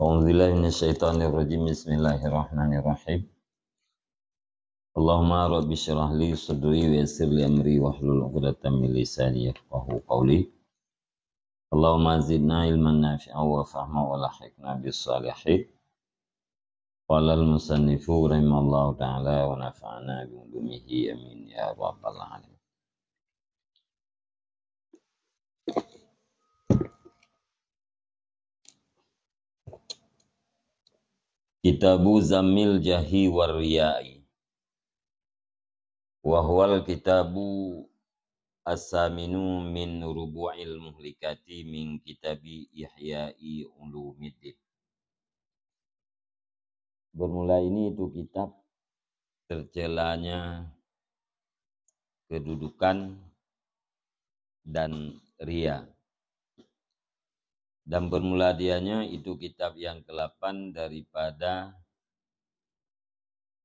A'udzubillahi minasyaitonirrajim. Bismillahirrahmanirrahim. Allahumma rabbi shrah li sadri wa yassir li amri wahlul 'uqdatam min lisani yafqahu qawli. Allahumma zidna ilman nafi'an wa fahman wa lahiqna bis salihin. Qala al-musannifu rahimallahu ta'ala wa nafa'ana bi ulumihi amin ya rabbal alamin. Kitabu Zammil Jahi war Riya'i. Wa huwal kitabu as-saminu min rubu'il muhlikati min kitabi Ihya'i Ulumiddin. Bermula ini itu kitab tercelanya kedudukan dan riya. Dan bermula dianya itu kitab yang ke-8 daripada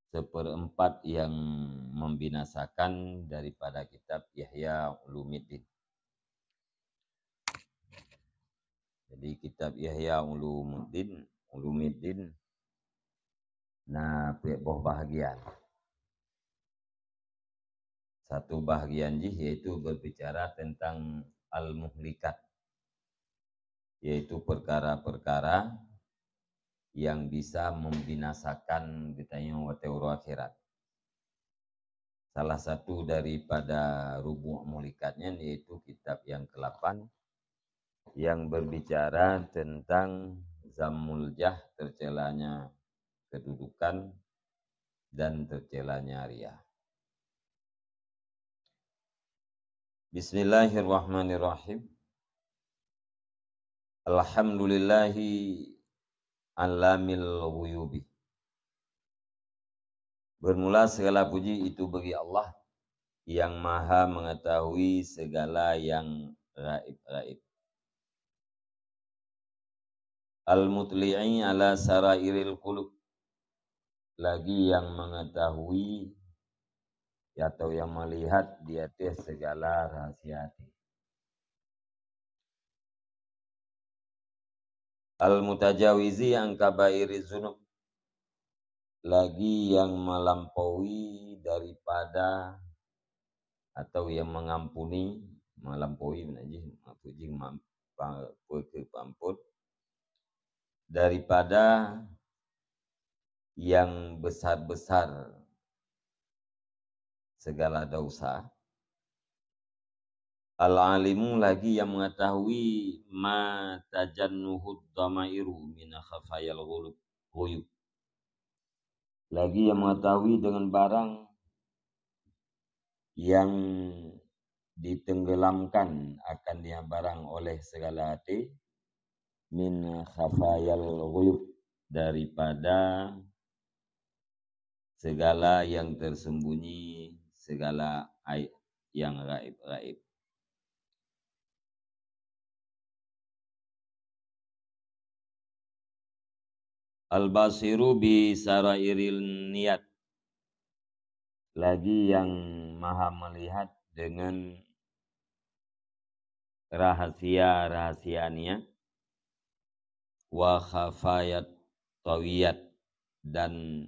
seperempat yang membinasakan daripada kitab Ihya Ulumiddin. Jadi kitab Ihya Ulumiddin nah boh bahagian. Satu bahagian yaitu berbicara tentang al-muhlikat, yaitu perkara-perkara yang bisa membinasakan ditanya watewro akhirat. Salah satu daripada rubu' muhlikatnya yaitu kitab yang ke-8 yang berbicara tentang zammul jah, tercelanya kedudukan dan tercelanya riya. Bismillahirrahmanirrahim. Alhamdulillahi alamil ghuyubi. Bermula segala puji itu bagi Allah yang maha mengetahui segala yang raib-raib. Al-mutli'i ala sarairil qulub, lagi yang mengetahui atau yang melihat di atas segala rahasia hati. Al-mutajawizi an kabairiz dzunub, lagi yang melampaui daripada atau yang mengampuni, melampaui menajih mafujing pampun daripada yang besar-besar segala dosa. Al-alimu, lagi yang mengetahui ma tajannuhud damairu min khafayal ghuyub, lagi yang mengetahui dengan barang yang ditenggelamkan akan dia barang oleh segala hati, min khafayal ghuyub, daripada segala yang tersembunyi, segala yang raib-raib. Al-basiru bi sarairil niyat, lagi yang maha melihat dengan rahasia-rahasia niat. Wa khafayat tawiyat, dan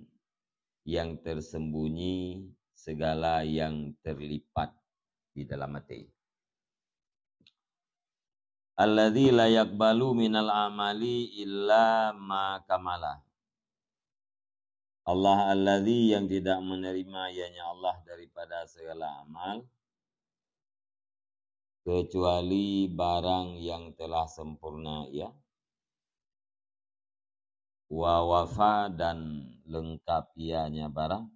yang tersembunyi segala yang terlipat di dalam hati. Alladzi la yaqbalu minal amali illa ma kamala. Allah alladzi, yang tidak menerima ianya Allah daripada segala amal kecuali barang yang telah sempurna ia. Wa wafa, dan lengkap ianya barang.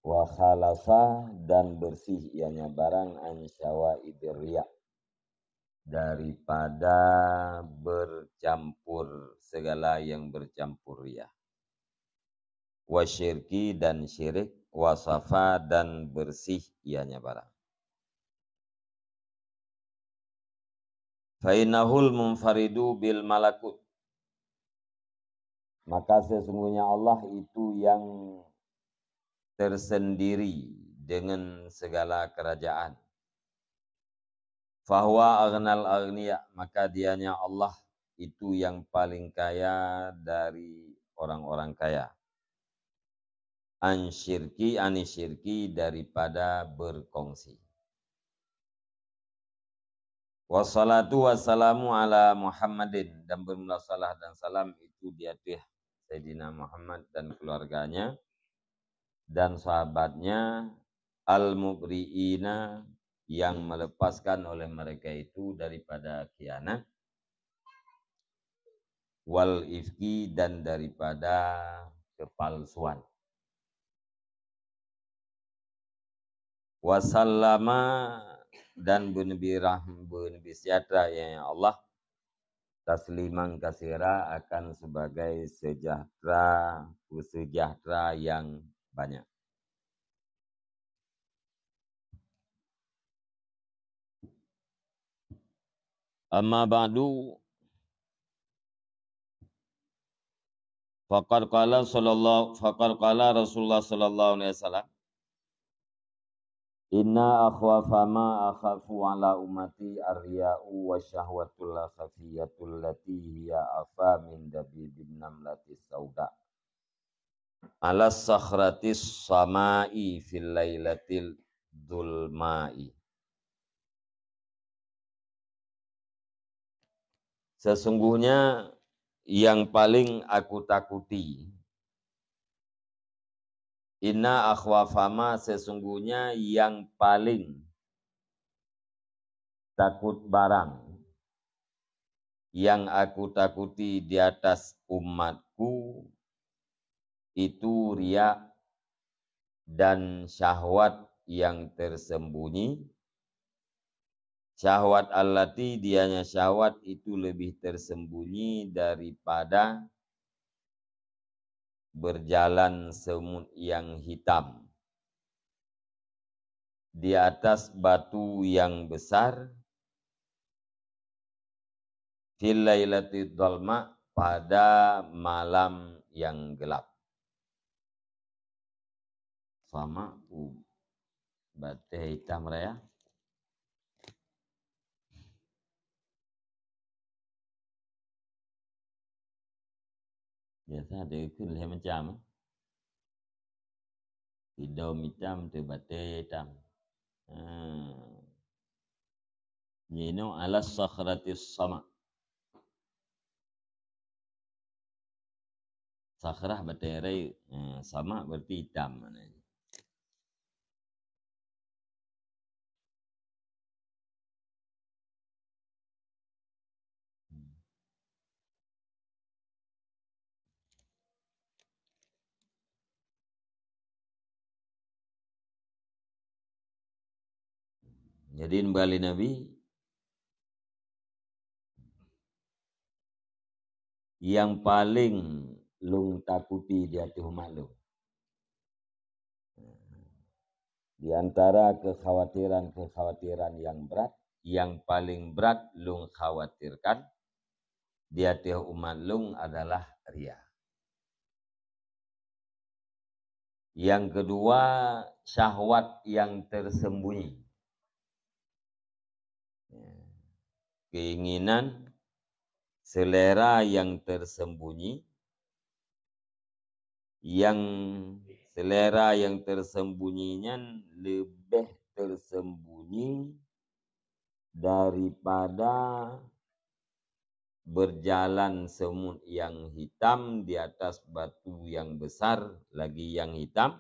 Wa khalafa, dan bersih ianya barang an syawa'ibir riya, daripada bercampur segala yang bercampur riya. Wa syirki, dan syirik. Wa safa, dan bersih ianya barang. Fa innahul munfaridu bil malakut, maka sesungguhnya Allah itu yang tersendiri dengan segala kerajaan. Fahuwa aghnal aghniya, maka dianya Allah itu yang paling kaya dari orang-orang kaya. Anisyirki daripada berkongsi. Wassalatu wassalamu ala Muhammadin, dan bermula salah dan salam itu di atas Sayyidina Muhammad dan keluarganya dan sahabatnya al-mubriina yang melepaskan oleh mereka itu daripada khianat, wal ifki dan daripada kepalsuan. Wasallama dan benabi sejahtera ya Allah, tasliman kasira akan sebagai sejahtera yang banyak. Amma ba'du, faqad qala Rasulullah sallallahu alaihi wasallam, inna akhwafa ma akhafu ala ummati ar-riya'u wa syahwatul khafiyatul lati hiya afa min dabibin namlatis sauda ala sakhratis samai fil lailatil dzulmai. Sesungguhnya yang paling aku takuti, inna akhwafama, sesungguhnya yang paling takut barang yang aku takuti di atas umatku itu riya dan syahwat yang tersembunyi. Syahwat allati, dianya syahwat itu lebih tersembunyi daripada berjalan semut yang hitam di atas batu yang besar, fil lailatul dzulma, pada malam yang gelap. Sama batu hitam raya. Biasa ada ikut lah macam hidau hitam tu batu hitam. Yino ala sakhratis sama. Sakhrah batu sama berarti hitam maknanya. Jadi kembali Nabi yang paling lung takuti di hati umat lu. Di antara kekhawatiran yang berat, yang paling berat lung khawatirkan di hati umat lung adalah riya. Yang kedua, syahwat yang tersembunyi. Keinginan, selera yang tersembunyi, yang selera yang tersembunyinya lebih tersembunyi daripada berjalan semut yang hitam di atas batu yang besar lagi yang hitam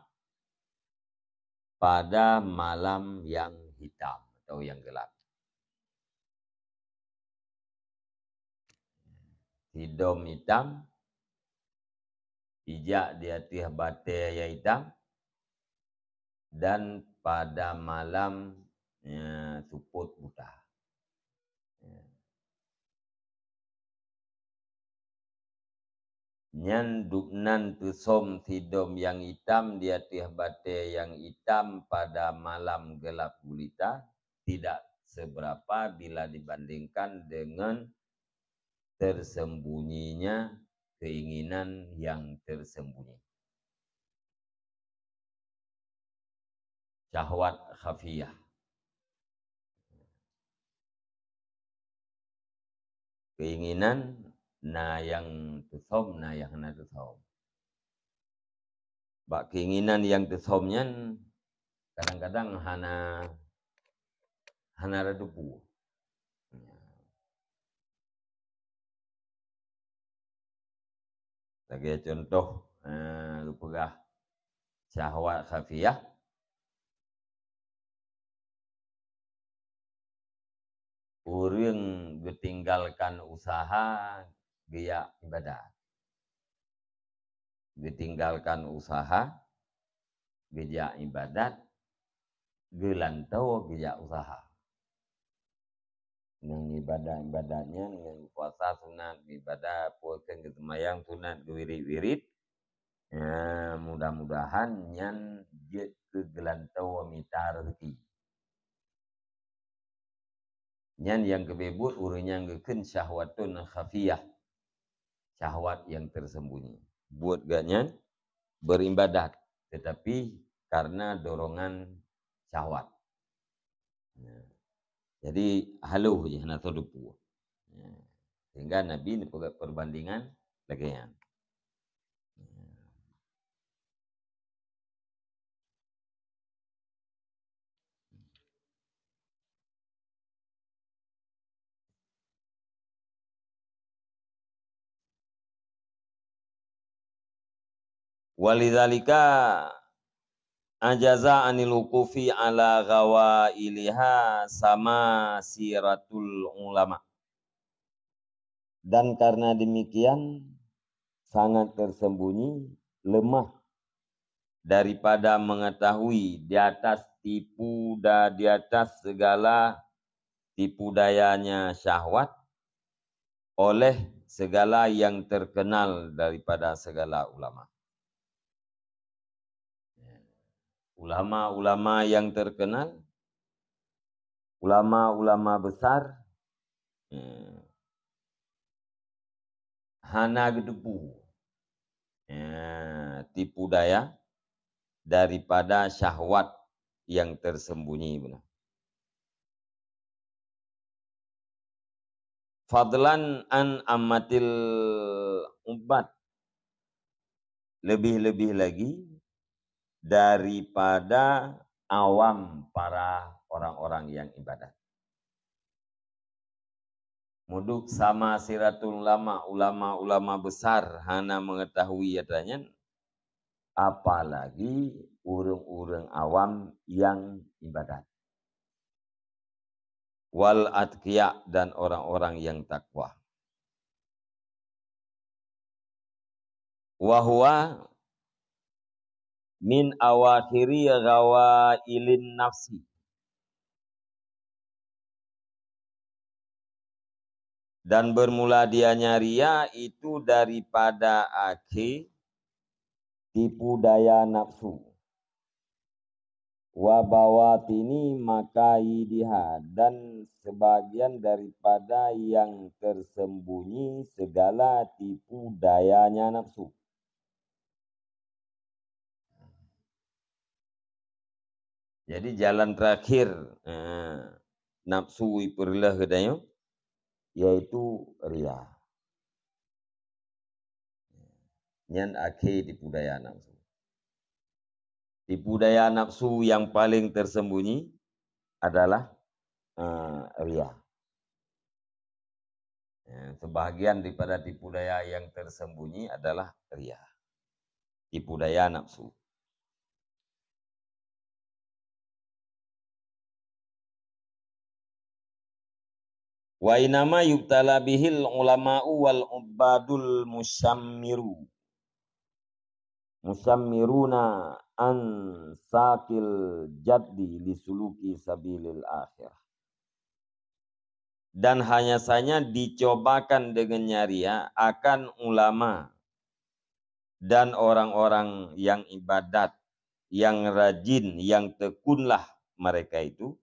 pada malam yang hitam atau yang gelap. Hidung hitam, pijak di atas batu yang hitam, dan pada malam suput buta. Nyan duknan tusom hidung yang hitam di atas batu yang hitam pada malam gelap gulita tidak seberapa bila dibandingkan dengan tersembunyinya keinginan yang tersembunyi. Syahwat khafiyah. Keinginan na yang tusom na yang hana tusom. Bak keinginan yang tusomnya kadang-kadang hana redupu. Sebagai contoh, lupugah syahwat khafiyah, urang ditinggalkan usaha gaya ibadah. Ditinggalkan usaha gaya ibadat, gelantau gaya usaha. Nang ibadah-ibadahnya, nang puasa sunat, ibadah puasa kesemayang sunat, wirid-wirid. Ya, mudah-mudahan nyan je kegelantau mita rezeki. Nyan yang kebebut urangnya ngeken syahwatun khafiyah. Syahwat yang tersembunyi. Buat ganyan beribadat, tetapi karena dorongan syahwat. Ya. Jadi haluh je hana todupu. Ya. Sehingga Nabi ni perbandingan lagian. Walidzalika ajaza anil wuqufi ala ghawailiha sama siratul ulama. Dan karena demikian sangat tersembunyi, lemah daripada mengetahui di atas di atas segala tipu dayanya syahwat oleh segala yang terkenal daripada segala ulama. Ulama-ulama yang terkenal, ulama-ulama besar, hana gedepu, tipu daya daripada syahwat yang tersembunyi benar. Fadlan an ammatil ubat, lebih-lebih lagi daripada awam para orang-orang yang ibadat. Muduk sama siratul ulama besar hana mengetahui adanya, apalagi urang-urang awam yang ibadat. Wal atqiya, dan orang-orang yang takwa. Wa huwa min awakhiri ghawailin nafsi, dan bermula dia ria itu daripada akhir tipu daya nafsu. Wa bawatini makaidiha, dan sebagian daripada yang tersembunyi segala tipu dayanya nafsu. Jadi jalan terakhir nafsu iperlah kedayo, yaitu ria. Nyan akhir tipu daya nafsu. Tipu daya nafsu yang paling tersembunyi adalah ria. Sebahagian daripada tipu daya yang tersembunyi adalah ria. Tipu daya nafsu. Wa inama yubtala bihil ulama'u wal ubadul musammiruna an sakil jaddi lisuluki sabilil akhirah. Dan hanya saja dicobakan dengan nyaria akan ulama dan orang-orang yang ibadat, yang rajin, yang tekunlah mereka itu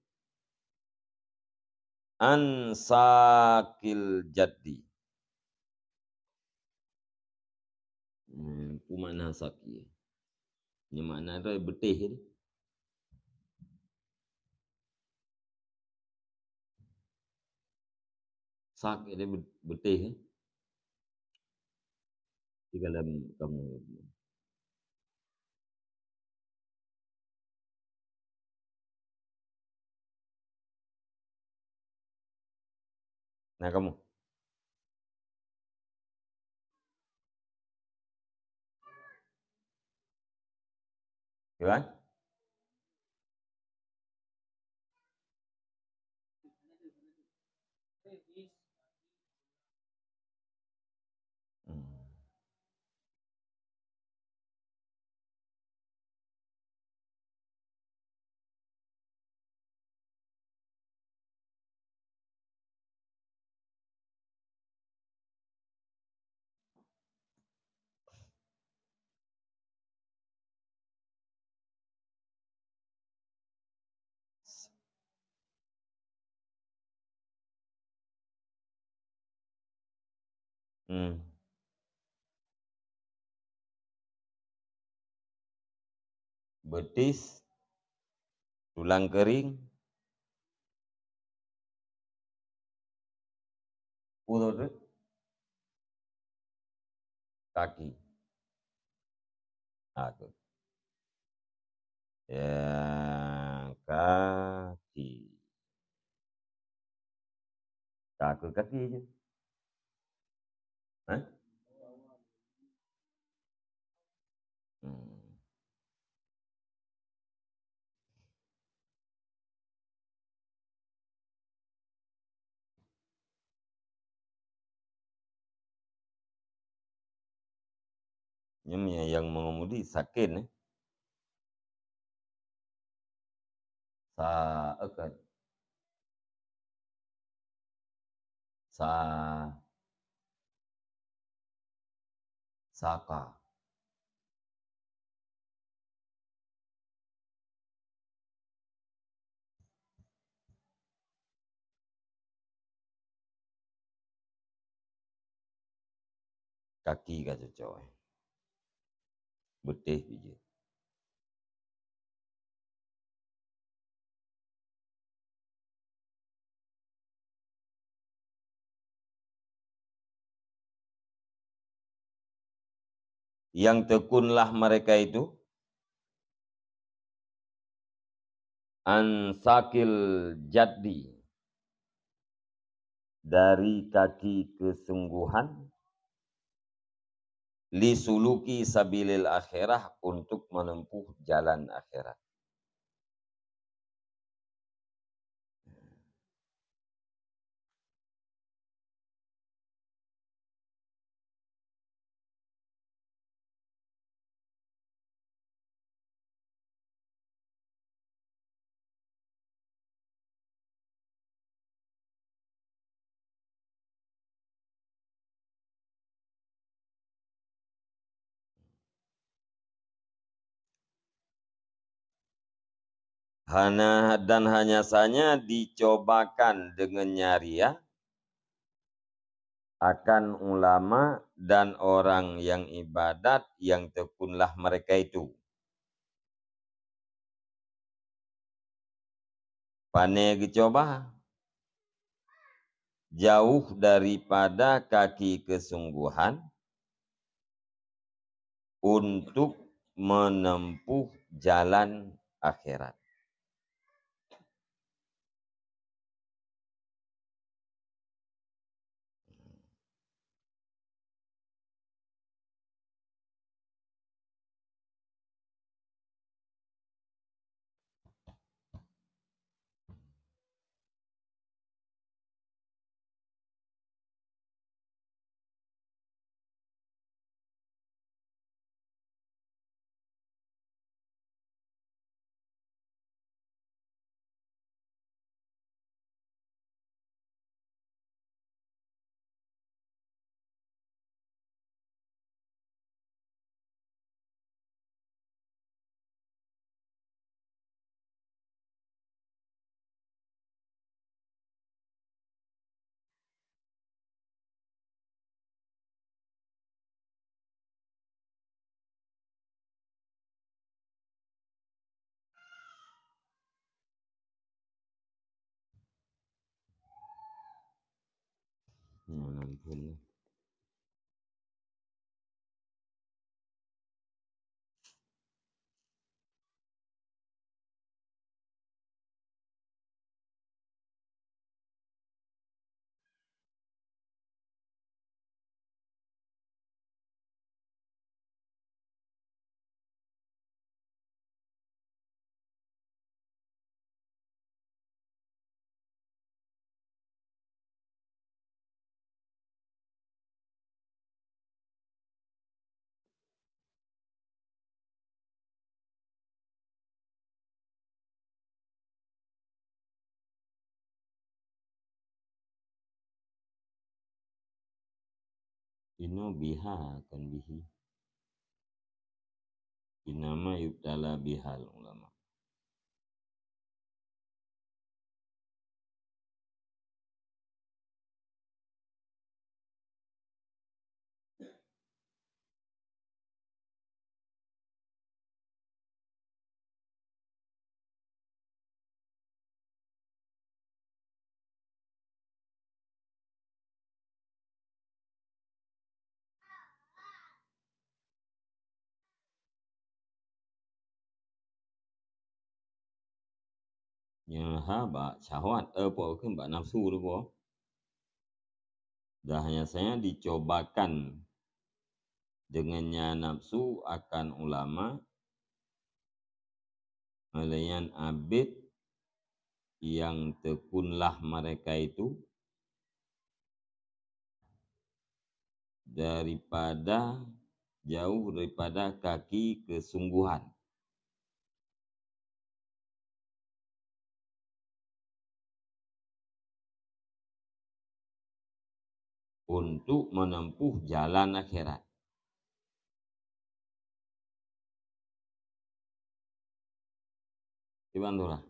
ansakil jaddi. Itu makna saki. Ini makna itu betih ni. Sak ini betih. Di dalam kamu. Nah kamu, gimana? Hmm. Hmm. Betis, tulang kering, urut, kaki. Aku. Ya, kaki. Kaki kaki aja. Hah? Hmm. Yang mengemudi sakit, sa ekat, sa saka, kaki kata cowok. Betih biji. Yang tekunlah mereka itu ansakil jaddi, dari kaki kesungguhan, li suluki sabilil akhirah, untuk menempuh jalan akhirat. Dan hanya saja dicobakan dengan nyariah akan ulama dan orang yang ibadat yang tekunlah mereka itu. Pane dicoba jauh daripada kaki kesungguhan untuk menempuh jalan akhirat. Ya ampun. Ino biha kan bihi. Inama yubtala bihal ulama. Yang ba syahwat apa ke ba nafsu tu po. Dah hanya saya dicobakan dengannya nafsu akan ulama melayan abid yang tekunlah mereka itu daripada jauh daripada kaki kesungguhan untuk menempuh jalan akhirat. Dibantulah.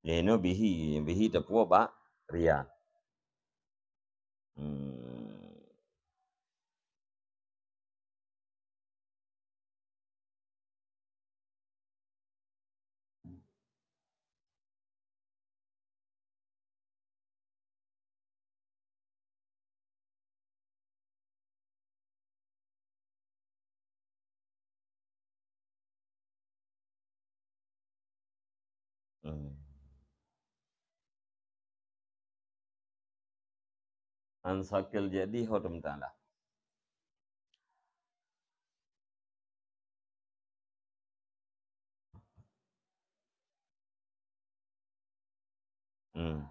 Leno bihi tepua ba ria. Hmm. Hmm. Ansakil jadi hodom ta'ala. Hmm.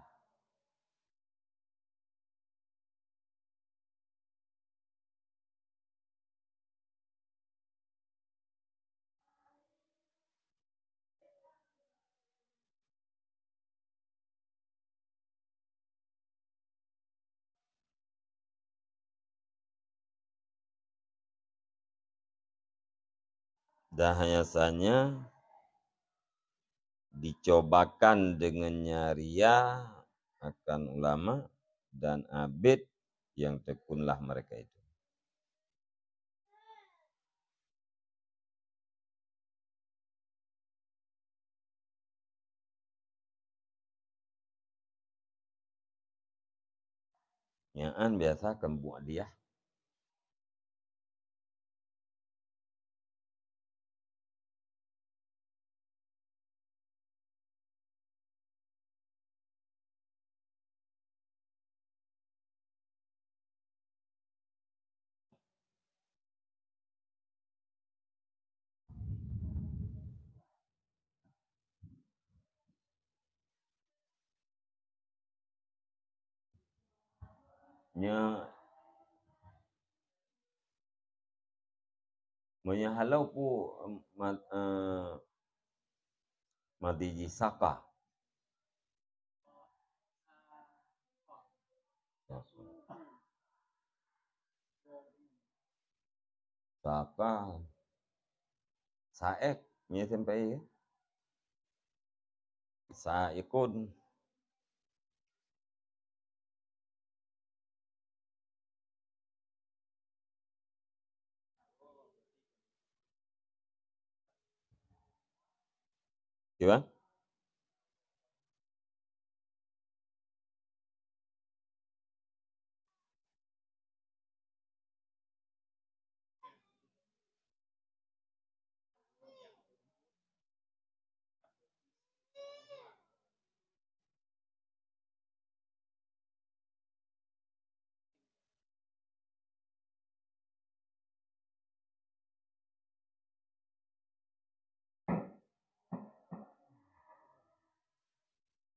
Dah hanyasanya dicobakan dengannya ria akan ulama dan abid yang tekunlah mereka itu. Yang biasa kembuat dia. Menyahalau pu matiji saka. Saka saek nya sampai ya. Saikun. Gimana?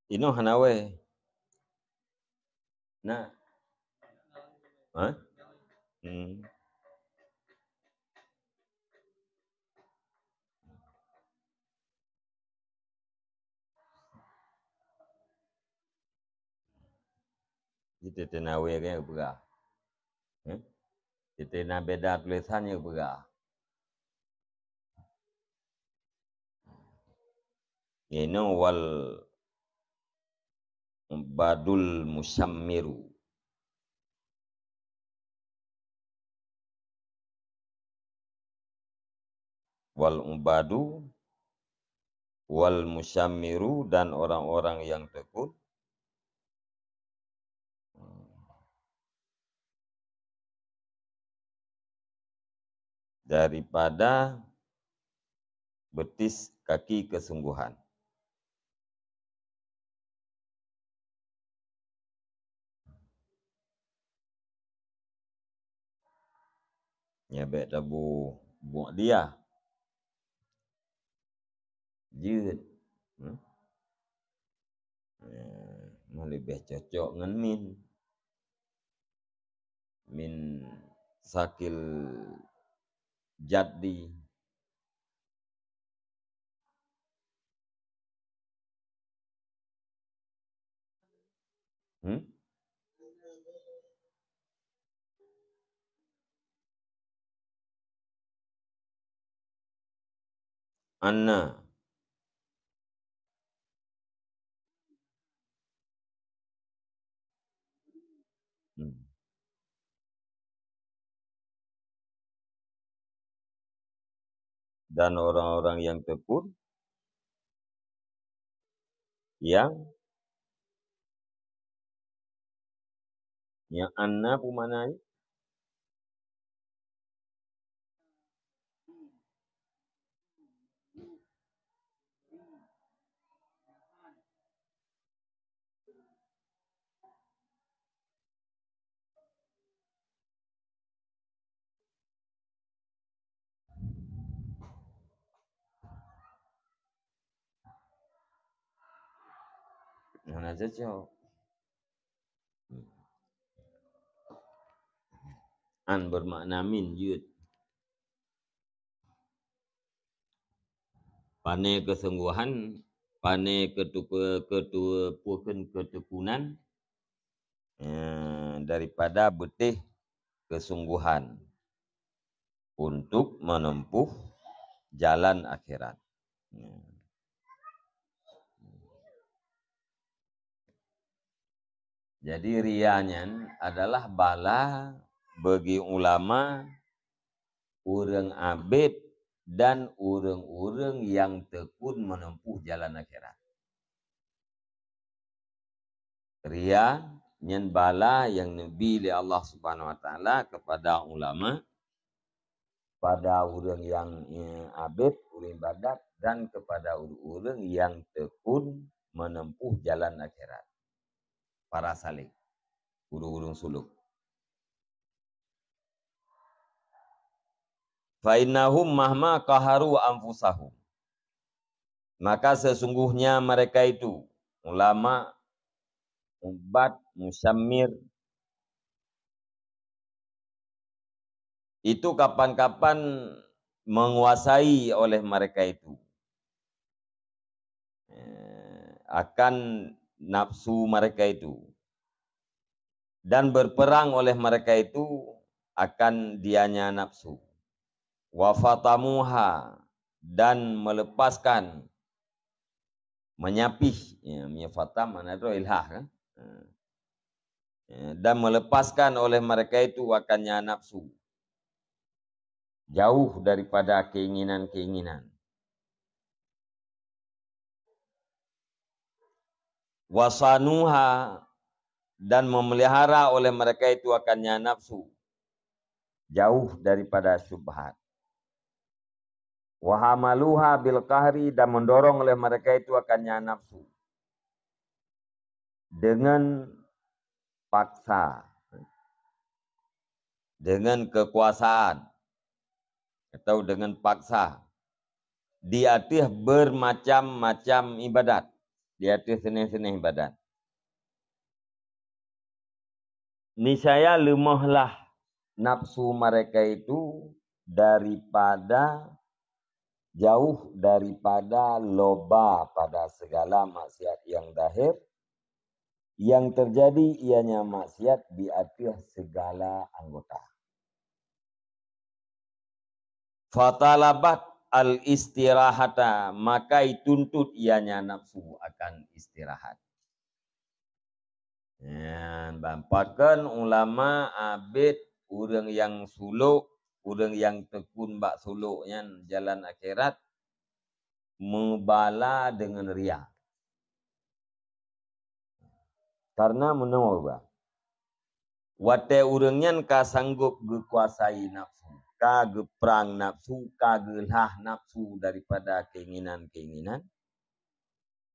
Ino hanawe. Nah. Hah? Hmm. Kita tenawe kan berah. Kita nak beda tulisannya berah. Ini wal badul musammiru. Wal ubadu wal musammiru dan orang-orang yang tekun daripada betis kaki kesungguhan. Nyabek tabu buat dia. Jut. Lebih cocok dengan min. Min sakil jadi. Anna. Dan orang-orang yang tekun yang anna pun maknanya mana cocok. An bermakna min jut. Pane kesungguhan, pane ketekunan daripada betih kesungguhan untuk menempuh jalan akhirat. Jadi rianya adalah bala bagi ulama, orang abid dan orang-orang yang tekun menempuh jalan akhirat. Ria nyen bala yang nabi oleh Allah Subhanahu wa taala kepada ulama, pada orang yang abid, orang ibadat dan kepada orang yang tekun menempuh jalan akhirat. Para salik, urung-urung suluk. Fa'innahum mahma qaharu anfusahum. Maka sesungguhnya mereka itu ulama, ubat, musammir itu kapan-kapan menguasai oleh mereka itu akan nafsu mereka itu dan berperang oleh mereka itu akan dianya nafsu. Wa fatamuha dan melepaskan, menyapih, fatam mana itu ilhah kan? Dan melepaskan oleh mereka itu akannya nafsu, jauh daripada keinginan-keinginan. Wasanuha dan memelihara oleh mereka itu akannya nafsu, jauh daripada syubhat. Wahamaluha bil qahri dan mendorong oleh mereka itu akannya nafsu dengan paksa, dengan kekuasaan atau dengan paksa di atas bermacam-macam ibadat, di atas senih-senih ibadat. Niscaya lemahlah nafsu mereka itu daripada jauh daripada loba pada segala maksiat yang zahir yang terjadi ianya maksiat di atas segala anggota. Fatalabat al istirahata, maka dituntut ianya nafsu akan istirahat. Ya, bampakan ulama abid orang yang suluk, orang yang tekun bak suluknya jalan akhirat membala dengan riya. Karena menurut wate urangnya ka sanggup gekuasai nafsu, ka geprang nafsu, ka gelah nafsu daripada keinginan-keinginan,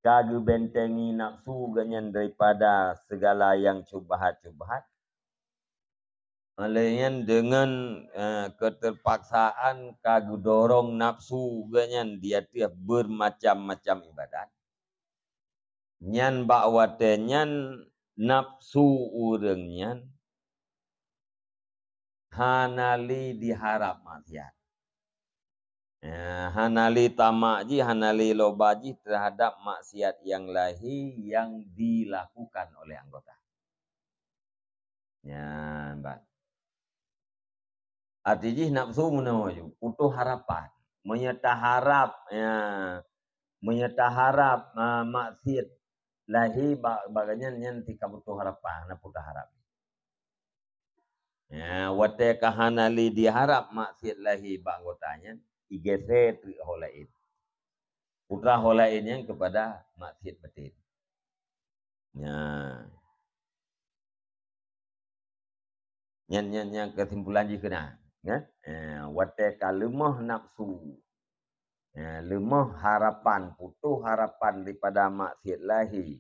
ka gebentengi nafsu ganyan daripada segala yang cubahat-cubahat. Alaiyan dengan keterpaksaan ka gedorong nafsu ganyan dia tiap bermacam-macam ibadat. Nyan bakwate nyan nafsu urangnya hanali diharap maksiat. Hanali tamak ji, hanali loba ji terhadap maksiat yang lahi yang dilakukan oleh anggota. Ya, mbak. Artinya nafsu menuju putus harapan, menyetaharap, menyetaharap maksiat lahi baganya yang tika putus harapan, putus harap. Ya, wate kahanali diharap maksiat lahi banggotanya igese tri holain. Putra holain yang kepada maksiat batin. Ya. Yang kesimpulan ji kena. Ya. Wate ka lemah nafsu. Ya, lemah harapan, putus harapan daripada maksiat lahi.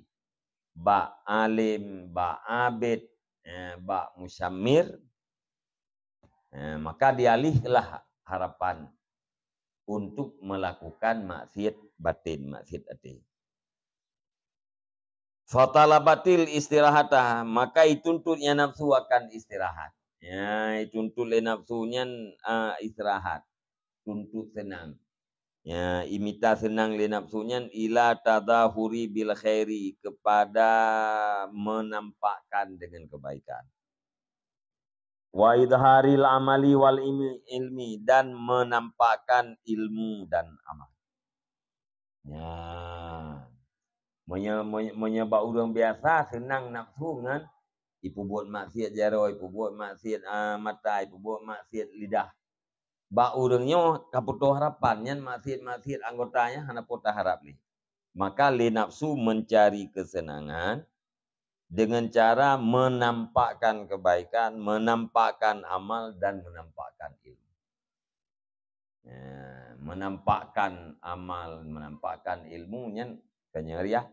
Ba alim, ba abid, ba musyamir. Maka dialihlah harapan untuk melakukan maksiat batin, maksiat hati. Fatalabatil istirahatah, maka dituntutnya nafsu akan istirahat. Ya, dituntut nafsunya istirahat, tuntut senang. Ya, imita senang le nafsunya ila tadahuri bil khairi, kepada menampakkan dengan kebaikan. Wa idharil amali wal ilmi, dan menampakkan ilmu dan amal. Ya. Menyebab orang biasa senang nafsu kan, ipu buat maksiat jaro, ipu buat maksiat mata, ipu buat maksiat lidah. Ba orangnya kaputuh harapannya maksiat anggotanya hana putar harap ni. Maka le nafsu mencari kesenangan dengan cara menampakkan kebaikan, menampakkan amal dan menampakkan ilmu. Ya, menampakkan amal, menampakkan ilmunya kenyariah.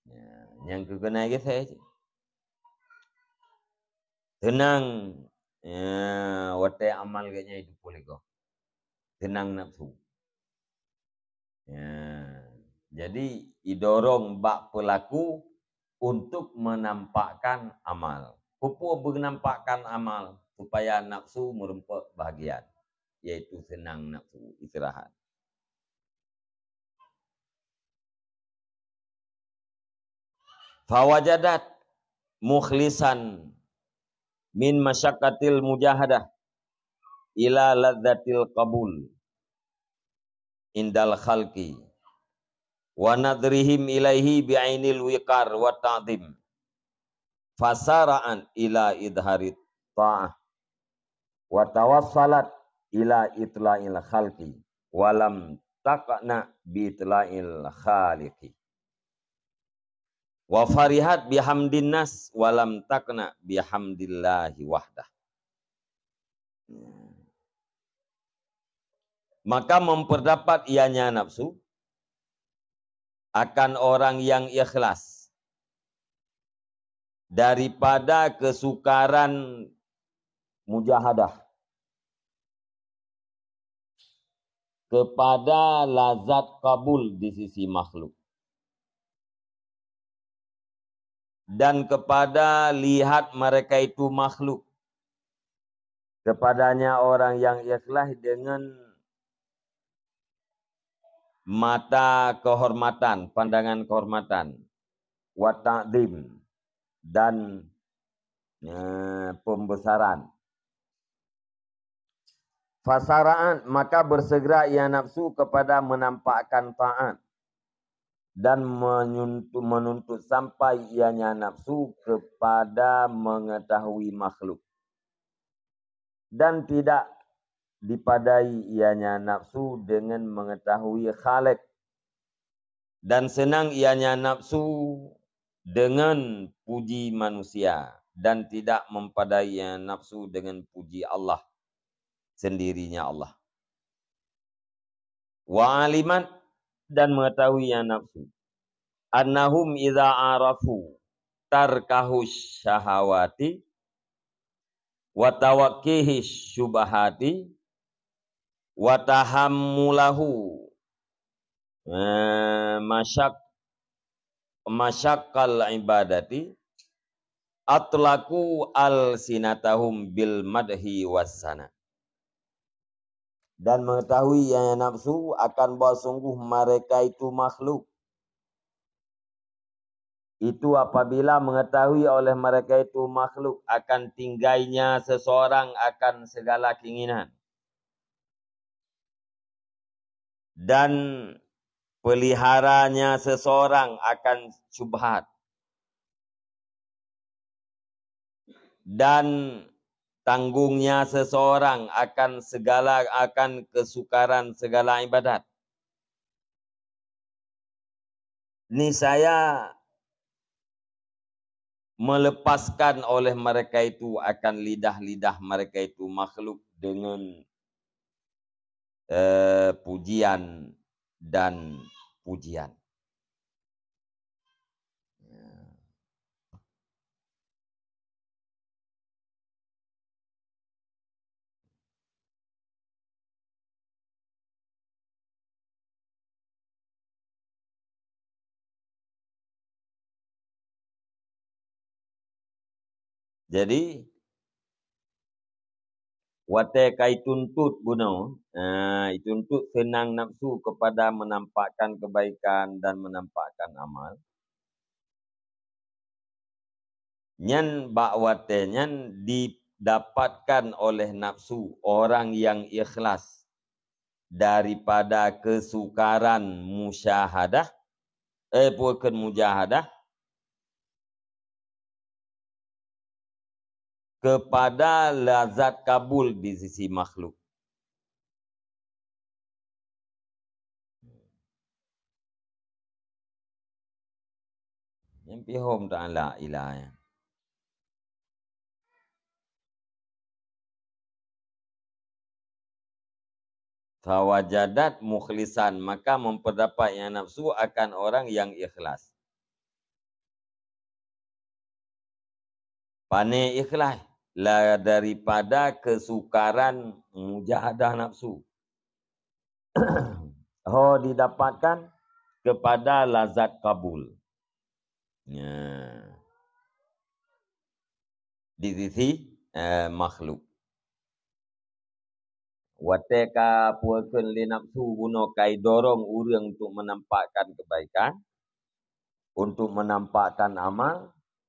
Ya, yang kena ke saya. Tenang, ya, wate amal kayaknya itu boleh kok. Tenang nafsu. Ya, jadi idorong bak pelaku untuk menampakkan amal. Pupu menampakkan amal supaya nafsu merempet bahagian, yaitu senang nafsu istirahat. Fawajadat mukhlisan min masyakkatil mujahadah ila ladzatil qabul indal khalqi wa nadrihim ilaihi bi'ainil wiqar wa ta'zim fasara'an ila idharit ta'ah wa tawassalat ila itla'il khalqi walam taqna bi itla'il khaliqi wa farihat bihamdin nas walam taqna bihamdillahi wahdah. Maka memperdapat ianya nafsu akan orang yang ikhlas daripada kesukaran mujahadah kepada lazat kabul di sisi makhluk dan kepada lihat mereka itu makhluk, kepadanya orang yang ikhlas dengan mata kehormatan, pandangan kehormatan, wa ta'zim, dan pembesaran. Fasaraan, maka bersegera ia nafsu kepada menampakkan taat dan menuntut sampai ianya nafsu kepada mengetahui makhluk. Dan tidak dipadai ianya nafsu dengan mengetahui khalik. Dan senang ianya nafsu dengan puji manusia. Dan tidak mempadai ianya nafsu dengan puji Allah. Sendirinya Allah. Wa aliman, dan mengetahui ianya nafsu. Annahum idza arafu tarkahu syahawati wa tawaqqihi syubahati wa tahammulahu masyaqqal ibadati atlaqu al-sinatahum bil madhi wassana. Dan mengetahui yang nafsu akan bahawa sungguh mereka itu makhluk. Itu apabila mengetahui oleh mereka itu makhluk akan tinggainya seseorang akan segala keinginan. Dan peliharanya seseorang akan syubhat. Dan tanggungnya seseorang akan kesukaran segala ibadat. Niscaya melepaskan oleh mereka itu akan lidah-lidah mereka itu makhluk dengan pujian dan pujian. Jadi wate kai tuntut buno, tuntut senang nafsu kepada menampakkan kebaikan dan menampakkan amal. Nyan bakwate nyan didapatkan oleh nafsu orang yang ikhlas daripada kesukaran musyahadah, bukan mujahadah, kepada lazat kabul di sisi makhluk. Yang pihom ta'ala ilahnya. Fawajadat mukhlisan, maka memperdapat yang nafsu akan orang yang ikhlas. Pane ikhlas lah daripada kesukaran mujahadah nafsu. Didapatkan kepada lazat kabul. Di sisi makhluk. Wateka puakeun li nafsu guna kai dorong urang untuk menampakkan kebaikan, untuk menampakkan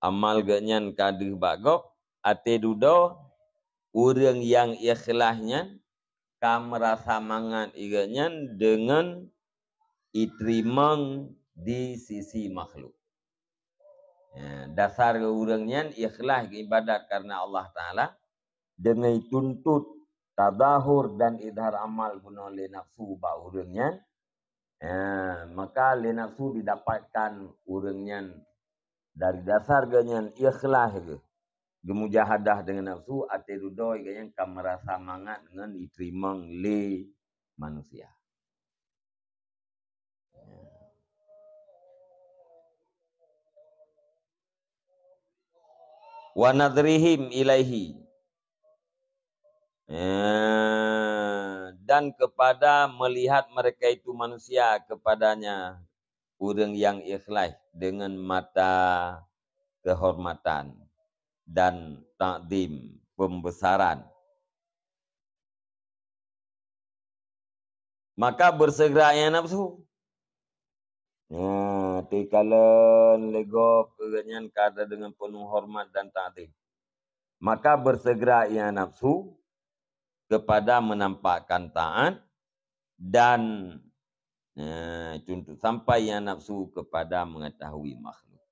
amal ganyan kadeh bagok, ate dudo urang yang ikhlasnya ka merasa mangat iganyan dengan itrimang di sisi makhluk. Dasar urangnya ikhlas ibadat karena Allah Ta'ala dengan tuntut tadahur dan idhar amal guna li nafsu ba urangnya, maka li nafsu didapatkan urangnya dari dasar ganyan ikhlas ke gemujahadah dengan nafsu ate dudoi ganyan ka merasa mangat dengan diterima li manusia. Wa nadrihim ilaihi, dan kepada melihat mereka itu manusia kepadanya urang yang ikhlas dengan mata kehormatan dan takdim, pembesaran. Maka bersegera yang nafsu Tikalan legop keganyan kada dengan penuh hormat dan ta'zim. Maka bersegera ia nafsu kepada menampakkan taat dan contoh sampai ia nafsu kepada mengetahui makhluk.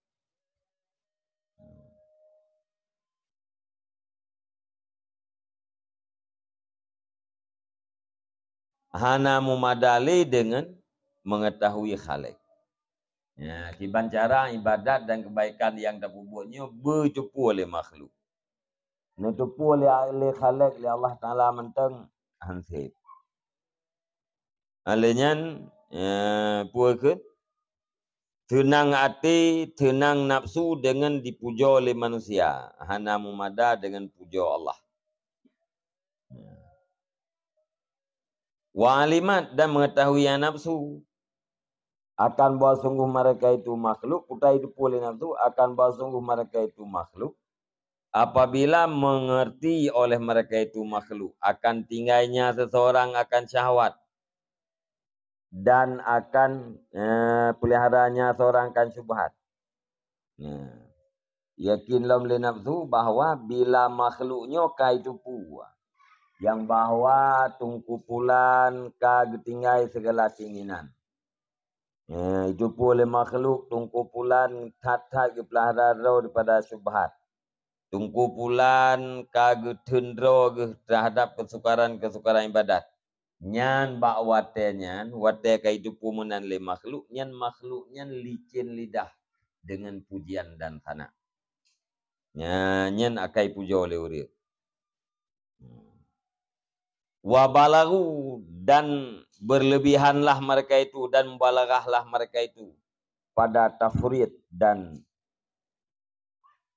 Hana memadali dengan mengetahui khalik. Kiban cara ibadat dan kebaikan yang terbuatnya bercupu oleh makhluk. Nutupu oleh khalik oleh Allah Ta'ala mentang hansip. Alenyan puakeun tenang hati, tenang nafsu dengan dipuja oleh manusia. Hana memada dengan puja Allah. Wa alimat dan mengetahui yang nafsu akan bahawa sungguh mereka itu makhluk, putai itu oleh nafsu akan bahawa sungguh mereka itu makhluk. Apabila mengerti oleh mereka itu makhluk akan tinggalnya seseorang akan syahwat dan akan peliharanya seorang akan syubhat. Yakinlah oleh nafsu bahawa bila makhluknya ka itu puas yang bahawa tungkupulan ka getinggai segala keinginan. Itu pun oleh makhluk tungkupulan tat-tat ke pelahara daripada syubhat. Tungkupulan ka getendro terhadap kesukaran-kesukaran ibadat. Nyan bak wate nyan, wate ka itu pun menan le makhluk, nyan licin lidah dengan pujian dan sana. Nyan akai puja oleh urip. Wabalagu dan berlebihanlah mereka itu dan mubalagahlah mereka itu pada tafrid dan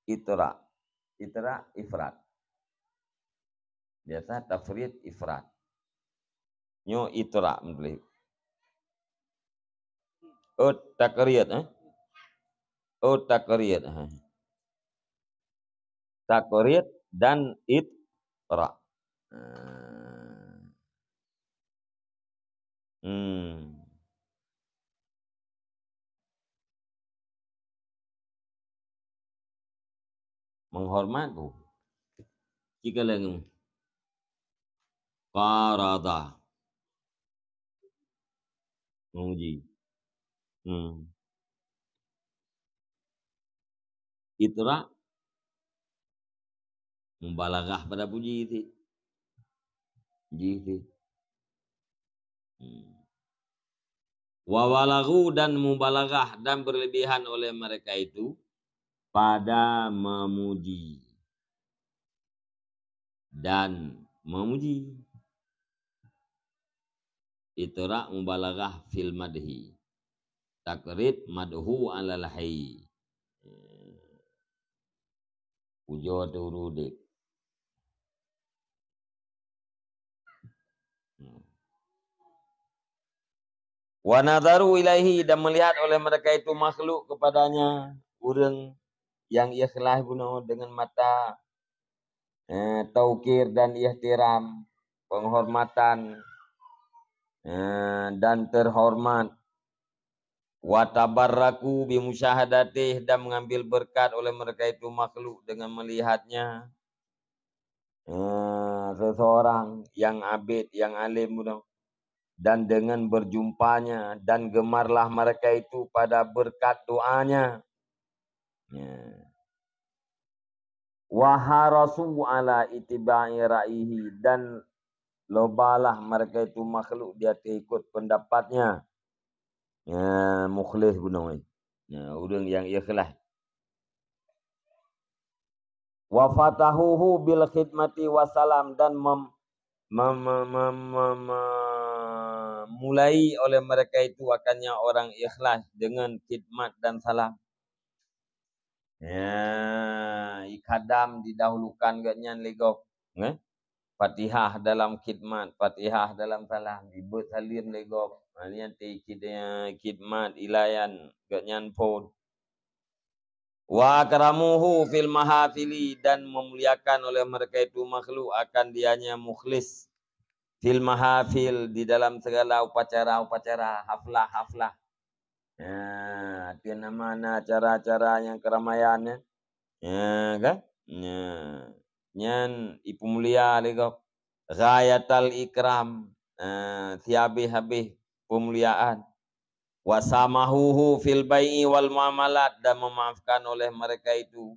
itra. Itra ifrat. Biasa tafrid ifrat. Nyo itra boleh. Oh takriyat Oh takriyat Takriyat dan itra. Menghormat tu. Jika lagi qarada memuji. Itra membalaghah pada puji itu. Gitu. Wawalagu dan mubalaghah dan berlebihan oleh mereka itu pada memuji dan memuji. Itra mubalaghah fil madhi. Takrid madhu alal hayy. Puja turudik. Wa nadharu ilaihi dan melihat oleh mereka itu makhluk kepadanya urang yang ikhlas guna dengan mata taukir dan ihtiram, penghormatan dan terhormat. Wa tabarraku bi musyahadatih dan mengambil berkat oleh mereka itu makhluk dengan melihatnya. Seseorang yang abid, yang alim dan dengan berjumpanya dan gemarlah mereka itu pada berkat doanya. Wa harasu ala itibai ra'ihi dan lobalah mereka itu makhluk dia ikut pendapatnya. Mukhlis guna orang yang ikhlas. Wa fatahuhu bil khidmati wasalam dan mulai oleh mereka itu akannya orang ikhlas dengan khidmat dan salam. Ikadam didahulukan ganyan legok. Fatihah dalam khidmat, Fatihah dalam salam, dibut salim legok. Alian ti khidmat ilayan ganyan pun. Wa akramuhu fil mahafili dan memuliakan oleh mereka itu makhluk akan dianya mukhlis fil mahafil di dalam segala upacara-upacara, haflah-haflah. Tiada mana cara-cara yang keramaiannya. Kan? Nyan ipu mulia lego. Ghayatal ikram. Habis pemuliaan. Wasamahuhu fil bai'i wal muamalat, dan memaafkan oleh mereka itu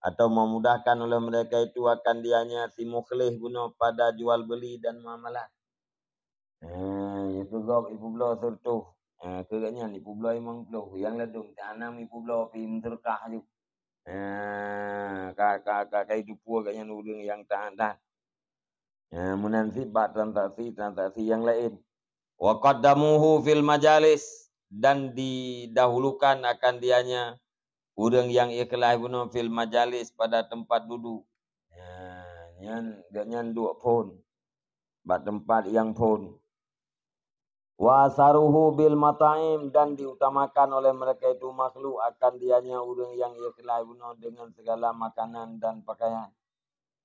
atau memudahkan oleh mereka itu akan dianya si mukhlih guna pada jual beli dan muamalat. Itu gop ipu belah surtuh. Kegatnya ipu belah imang belah yang ladung tanam ipu belah pin terkah ju. Kakak itu pua katnya nudung yang tahan. Menanti transaksi yang lain. Wa qaddamuhu fil majalis, dan didahulukan akan dianya urang yang ikhlas bunuh fil majalis pada tempat duduk. Nyan duk pun bak tempat yang pun. Wa saruhu bil mata'im, dan diutamakan oleh mereka itu makhluk akan dianya urang yang ikhlas bunuh dengan segala makanan dan pakaian.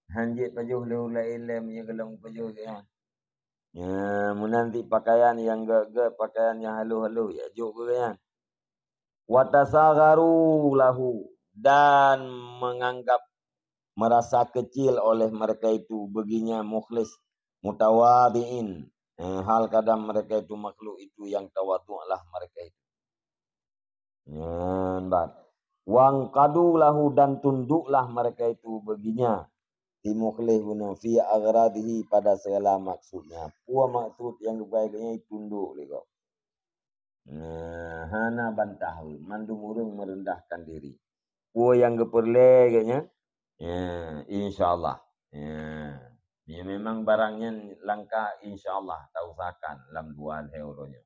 Hanjit pajuh leulai ilm yang gelong pajuh ya. Menanti pakaian yang gak pakaian yang halu-halu ya juga ya. Watasagaru lahu, dan menganggap merasa kecil oleh mereka itu baginya mukhlis mutawadiin. Hal kadang mereka itu makhluk itu yang tawadhu'lah mereka itu. Wang kadu lahu, dan tunduklah mereka itu baginya si mukhlih guna fi aghradihi pada segala maksudnya. Pua maksud yang kebaiknya tunduk lego. Hana bantahu, mandung urung merendahkan diri. Pua yang keperle kayaknya. Insyaallah. Ya memang barangnya langka insyaallah, tak usahakan dalam 2 euronya.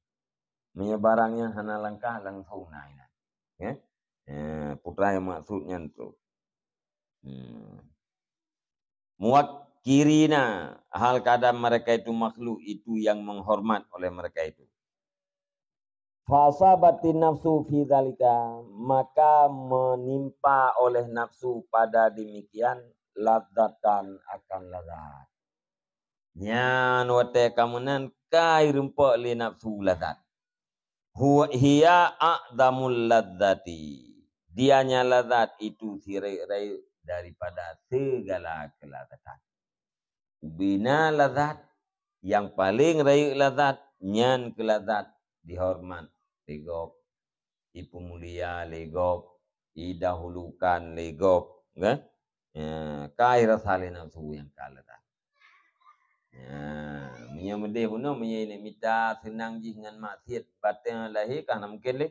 Punya barangnya hana langka langsung naik. Ya. Putra yang maksudnya itu. Muwakkirina, hal kadang mereka itu makhluk itu yang menghormat oleh mereka itu. Fasabatin nafsu fi dzalika, maka menimpa oleh nafsu pada demikian ladzatan akan ladzat. Nyan wate kamunan kai rempak li nafsu ladzat. Hiya a'damul ladzati. Dianya ladzat itu sirai-rai daripada segala kelazatan. Bina lazat, yang paling rayu lazat, nyan kelazat dihormat, legop, ipu mulia legop, idahulukan legop, kan? Kai rasali nafsu yang kalazat. Menyamudih puno menyini mita senang ji dengan maksiat batang lahir kan mungkin le.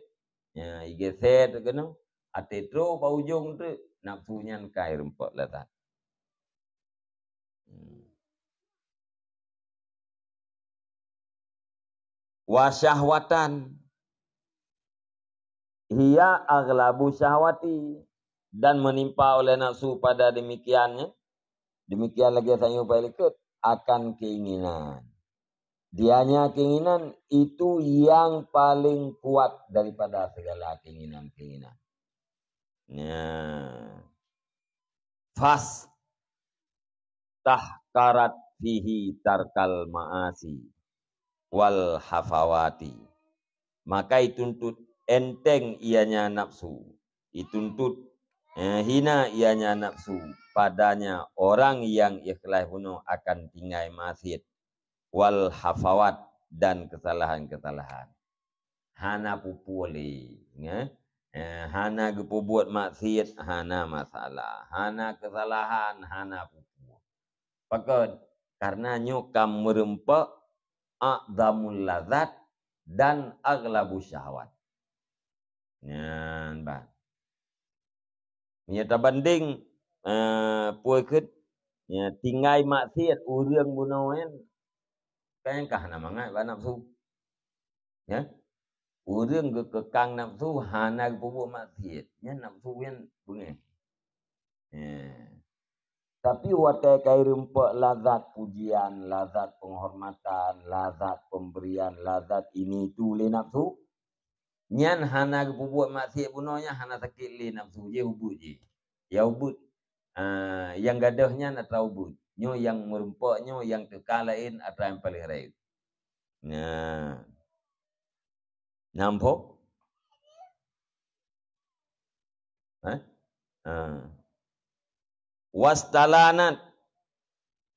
Igeset kena atetro baujung tu nafsunya kai rempok lazat. Wasyahwatan, hiya aghlabu syahwati, dan menimpa oleh nafsu pada demikiannya. Demikian lagi saya ikut akan keinginan. Dianya keinginan itu yang paling kuat daripada segala keinginan-keinginan. Fas tahkarat fihi tarkal ma'asi wal hafawati, maka dituntut enteng ianya nafsu, dituntut hina ianya nafsu padanya orang yang ikhlas penuh akan tinggal maksiat wal hafawat, dan kesalahan-kesalahan. Hana pupuli, hana gepu buat maksiat, hana masalah, hana kesalahan, hana pupu. Pakad karena nyukam merempak a'zamul ladzat dan aghlabu syahwat. Nyan bah. Nyata banding puikut tinggai maksiat urang bunawen kan kah namanya ba nafsu. Ya. Urang kekang nafsu hana pubu maksiat. Nya nafsu yang bunge. Tapi watai kai rempak lazat pujian, lazat penghormatan, lazat pemberian, lazat ini tu le nafsu. Nyan hana buat maksiat punonya hana sakit li nafsu je ubud je. Ya ubud. Yang gadahnya nak ubud. Nyo yang merempaknya yang kekalain atau yang paling raib. Nampak? Wastalanat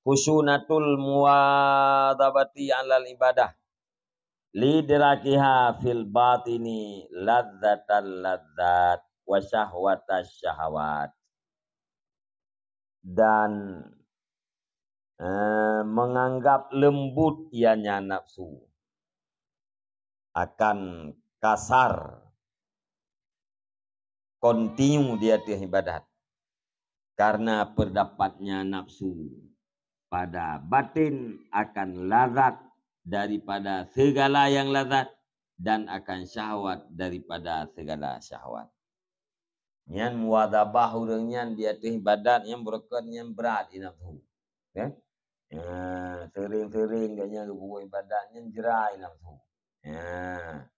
khusyunatul muwadabati alal ibadah lidrakiha fil batini ladzatal ladzat wa syahwatas syahawat. Dan menganggap lembut ianya nafsu akan kasar kontinu dia ibadat karena terdapatnya nafsu pada batin akan lazat daripada segala yang lazat dan akan syahwat daripada segala syahwat. Yang muwadabah urangnya dia ibadat yang berkat yang berat nafsu. Ya. Sering-sering kayaknya buat ibadatnya jerai nafsu. Ya.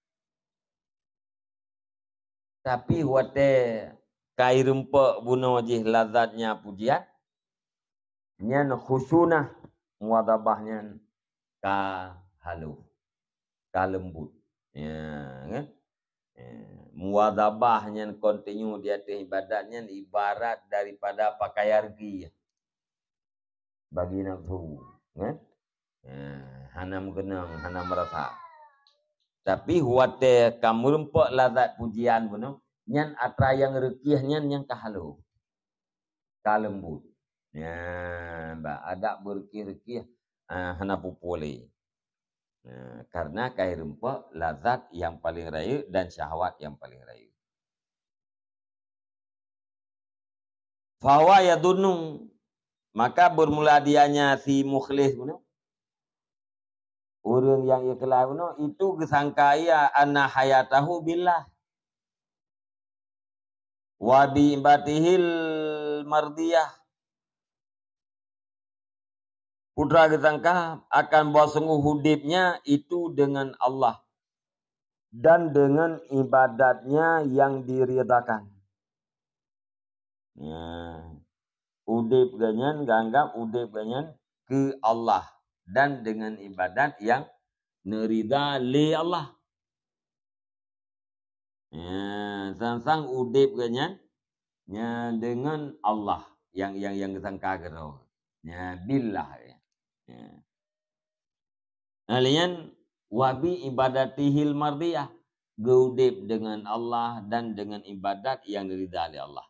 Tapi wate kai rempek bunuh jih lazatnya pujian. Nyan khusunah muwadabahnya ka halu, ka lembut. Ya, kan? Muwadabahnya kontinu dia ibadatnya ibarat daripada pakai argi bagi nafsu, kan? Hanam genang, hanam merasa. Tapi huate kamu rempek lazat pujian bunuh, nyan atra yang rekiahnya yang ka halu, ka lembut. Ya, ada berkir-kir hana pupuli. Karena kai rempah lazat yang paling raya dan syahwat yang paling raya. Fawa yadunnu, maka bermula dianya si mukhlis bunuh. Orang yang ikhlas bunuh itu gesangkaya anna hayatahu billah. Wa bi ibatihil mardiyah. Putra gesangka akan bawa sungguh hudibnya itu dengan Allah. Dan dengan ibadatnya yang diridhakan. Udip ganyan, ganggap udip ganyan ke Allah. Dan dengan ibadat yang nerida li Allah. Sang udip ganyan dengan Allah yang gesangka gerau. Billah ya. Alian wabi ibadatihil mardiyah. Gaudib dengan Allah dan dengan ibadat yang diridha oleh Allah.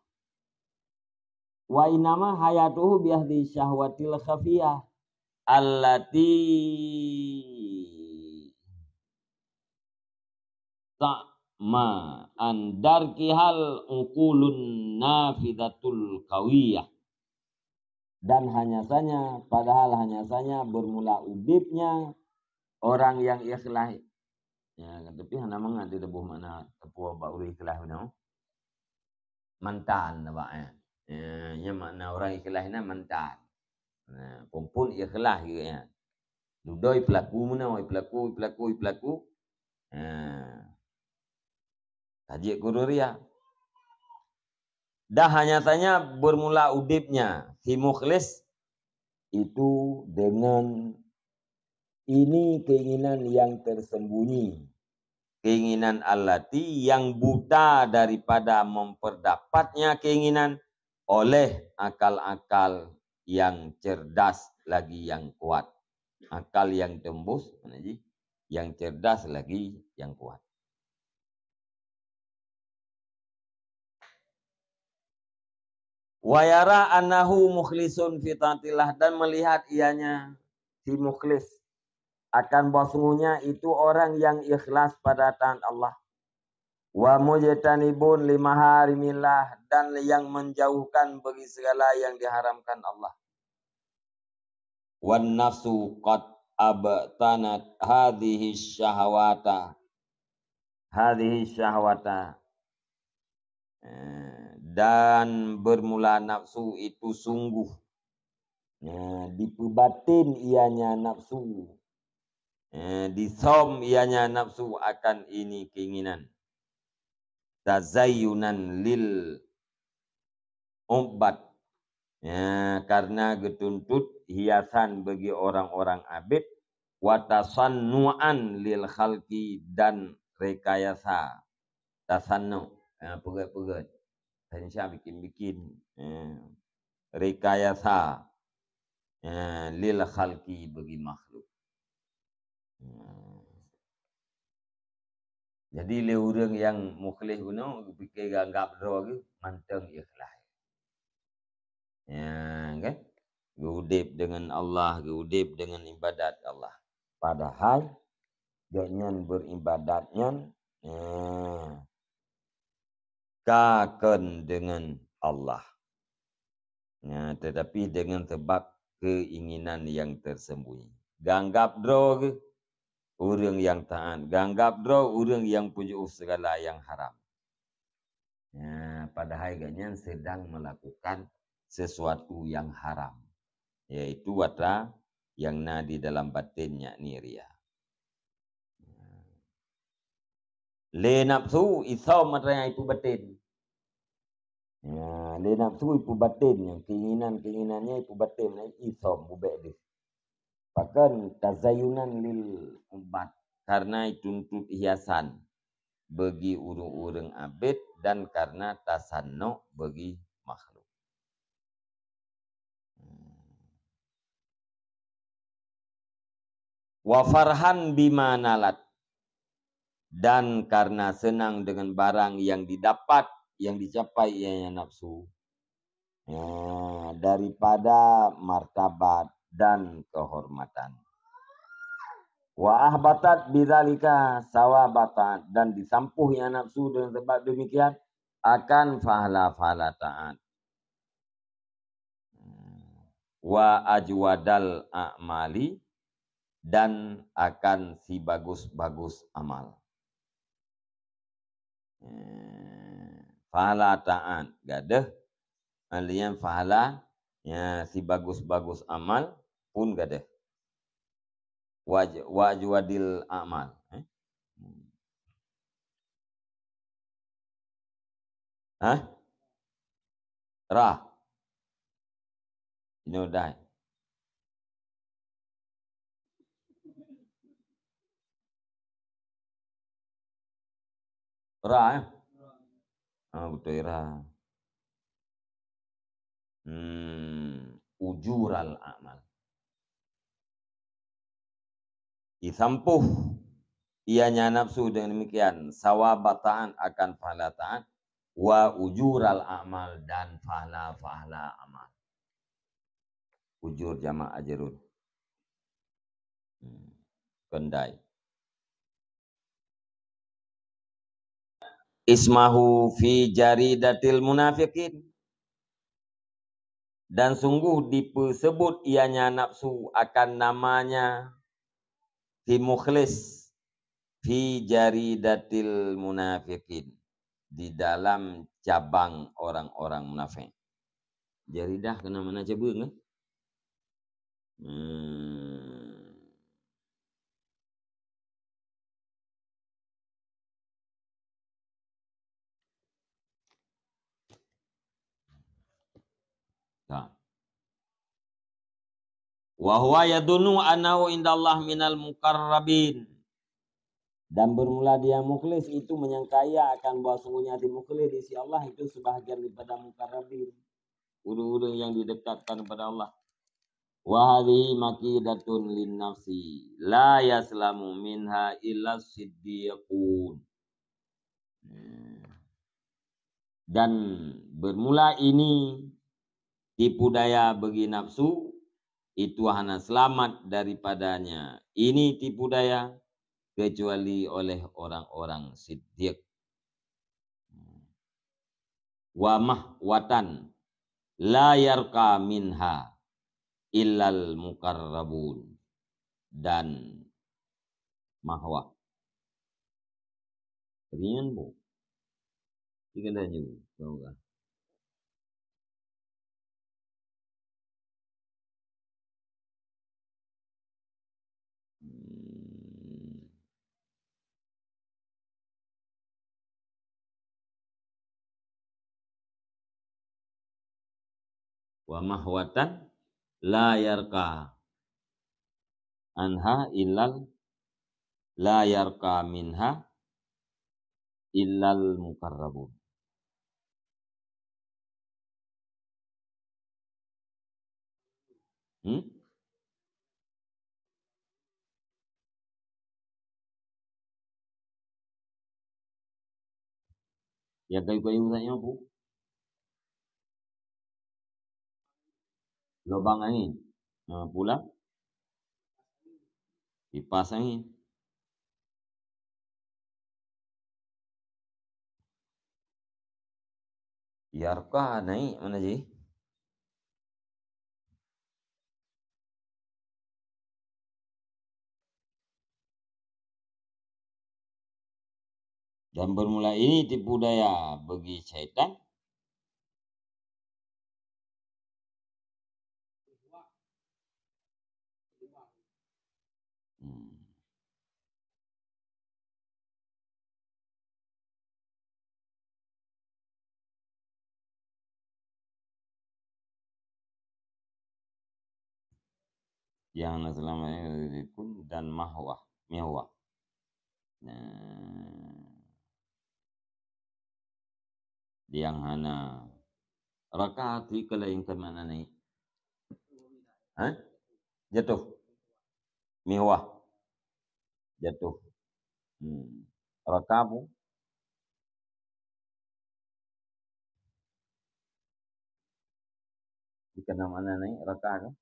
Wa inama hayatuhu biahdi syahwatil khafiyah allati ta'ma andarkihal uqulun nafidatul qawiyah. Dan hanya saja bermula udipnya orang yang ikhlas. Ya, tapi hana mangga tidak buh mana tepua ba uri ikhlas no. Mantan ba ya. Ya makna orang ikhlasna mantan. Kumpul ikhlas gitu ya. Dudoi pelaku mana pelaku. Tajik kururia. Dah hanya saja bermula udipnya si mukhlis itu dengan ini keinginan yang tersembunyi. Keinginan allati yang buta daripada memperdapatnya keinginan oleh akal-akal yang cerdas lagi yang kuat. Akal yang tembus, yang cerdas lagi yang kuat. Wa yara annahu mukhlisun fi taatillah, dan melihat ianya si mukhlis akan bahwasanya itu orang yang ikhlas pada taat Allah. Wa mujtanibun limaharimillah, dan yang menjauhkan bagi segala yang diharamkan Allah. Wan nafsu qad abtanat hadhihi syahwata. Dan bermula nafsu itu sungguh di batin ianya nafsu, di som ianya nafsu akan ini keinginan tazayyunan lil umbat, karena getuntut hiasan bagi orang-orang abid, watasannuan lil khalqi, dan rekayasa tasannu pegat-pegat Indonesia bikin-bikin rekayasa lil khalqi bagi makhluk. Jadi le orang yang mukhlis guna fikir anggap dro ke manteng ikhlas. Kan? Geudip dengan Allah, geudip dengan ibadat Allah. Padahal jangan beribadatnya kaken dengan Allah. Tetapi dengan sebab keinginan yang tersembunyi. Ganggap dro ke orang yang taat. Ganggap dro orang yang punya segala yang haram. Padahal ganyan sedang melakukan sesuatu yang haram. Yaitu wata yang di dalam batinnya ni ria. Le nafsu isau matanya itu batin. Le nafsu itu batin. Yang keinginannya itu batin. Isau mubek dia. Bahkan tazayunan lil ubat. Karena itu untuk hiasan bagi urung-urung abid dan karena tasanno bagi makhluk. Wa farhan bima nalat, dan karena senang dengan barang yang didapat, yang dicapai ianya nafsu, daripada martabat dan kehormatan. Wa ahbatat bidzalika sawabatan, dan disampuhnya nafsu dengan sebab demikian akan fahala-fahala taat. Wa ajwadal a'mali, dan akan si bagus-bagus amal. Fahala taat gadah alian fahala si bagus-bagus amal pun gadah. Wajwadil amal. Ra. Inodai. Ra. Betul ra. Ujural amal. Disampuh ianya nafsu dengan demikian sawabataan akan pahala taat, wa ujural amal, dan pahala-pahala amal. Ujur jama' ajrun. Kendai. Ismahu fi jaridatil munafiqin, dan sungguh disebut ianya nafsu akan namanya si mukhlis fi jaridatil munafiqin, di dalam cabang orang-orang munafik. Jaridah kena mana cabang kan? Wa huwa yadunnu annahu indallah minal muqarrabin, dan bermula dia mukhlis itu menyangkaya akan bahwa sungguhnya di mukhlis di sisi Allah itu sebahagian daripada muqarrabin, urung-urung yang didekatkan kepada Allah. Wa hadhihi makidatun lin nafsi la yaslamu minha illa siddiqun. Dan bermula ini tipu daya bagi nafsu itu hanya selamat daripadanya ini tipu daya kecuali oleh orang-orang siddiq. Wa mahwatan la yarqa minha illal muqarrabun, dan mahwa ringan bu tiga danyu tahu kan. Wa mahwatan la yarqa anha illal la yarqa minha illal muqarrabun. Hmm? Ya kayu-kayu saja bu. Lubang angin. Nah, pula kipas angin. Biarkah naik mana je? Dan bermula ini tipu daya bagi syaitan. Hmm. Yang selama ini pun dan mahwah. Nah, yang hana rakaat kalau yang kemana naik? Hah? Jatuh. Mihwah. Jatuh. Rakaat pun. Jika nama naik rakaat kan?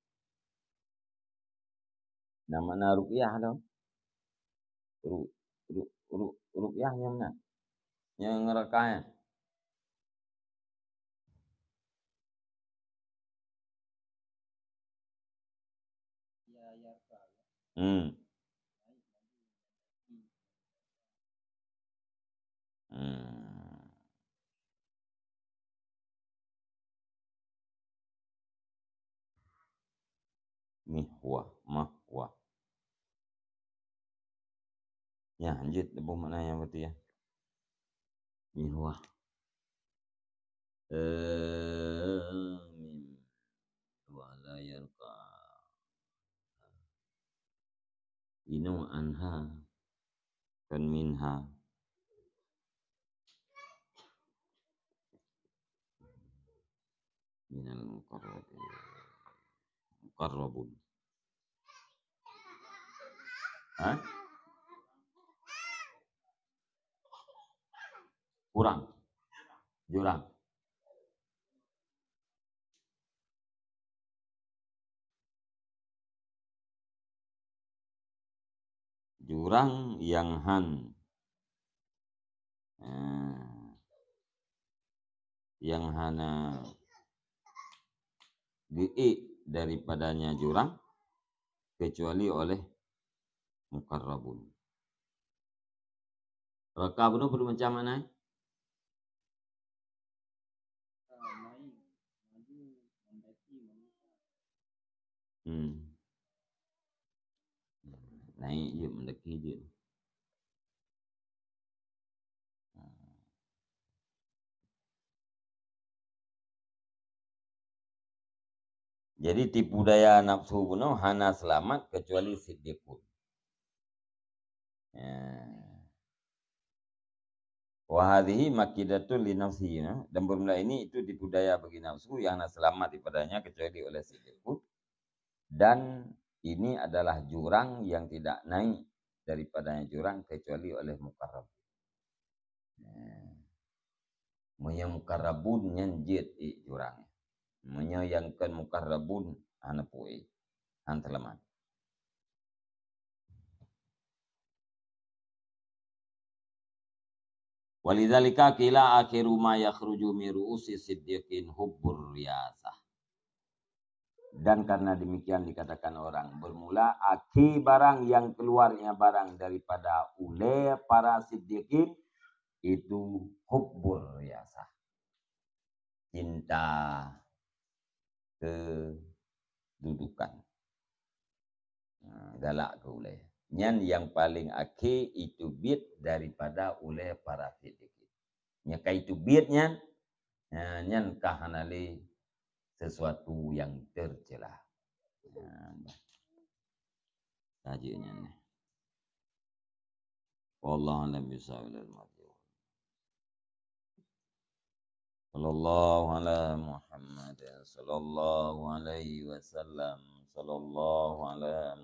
Nama rupiah dong. Rupiahnya mana? Yang rakaat. Hmm. Hmm. Mahwah. Ya, lanjut lebih mana yang berarti ya? Mihwah. Min wala yarqa. Inu anha kan minha. Minal muqarrabun. Hah? Kurang. Jurang. Jurang yang han. Yang hana daripadanya jurang kecuali oleh muqarrabun. Rakab itu bermacam mana? Naik je, mendaki je. Jadi tipu daya nafsu pun hana selamat kecuali siddiqun. Wahadihi makidatul li nafsi. Dan bermula ini itu tipu daya bagi nafsu yang hana selamat daripadanya kecuali oleh siddiqun. Dan ini adalah jurang yang tidak naik daripadanya jurang kecuali oleh muqarrab. Menya muqarrabun nyanjit jurang. Menya yang kan muqarrabun hana puai. Han selamat. Walidzalika qila akhiru ma yakhruju min ru'usi siddiqin hubbur riyasah. Dan karena demikian dikatakan orang bermula akhir barang yang keluarnya barang daripada ule para siddiqin itu hubbur riyasah. Cinta kedudukan. Galak ke ule. Nyan yang paling akhir itu bid daripada ule para siddiqin. Nyaka itu bidnya nyan kahanali sesuatu yang tercela. Tajuknya nih. Wallahu a'lam bishawab. Sallallahu ala Muhammad sallallahu alaihi wasallam. Sallallahu alaihi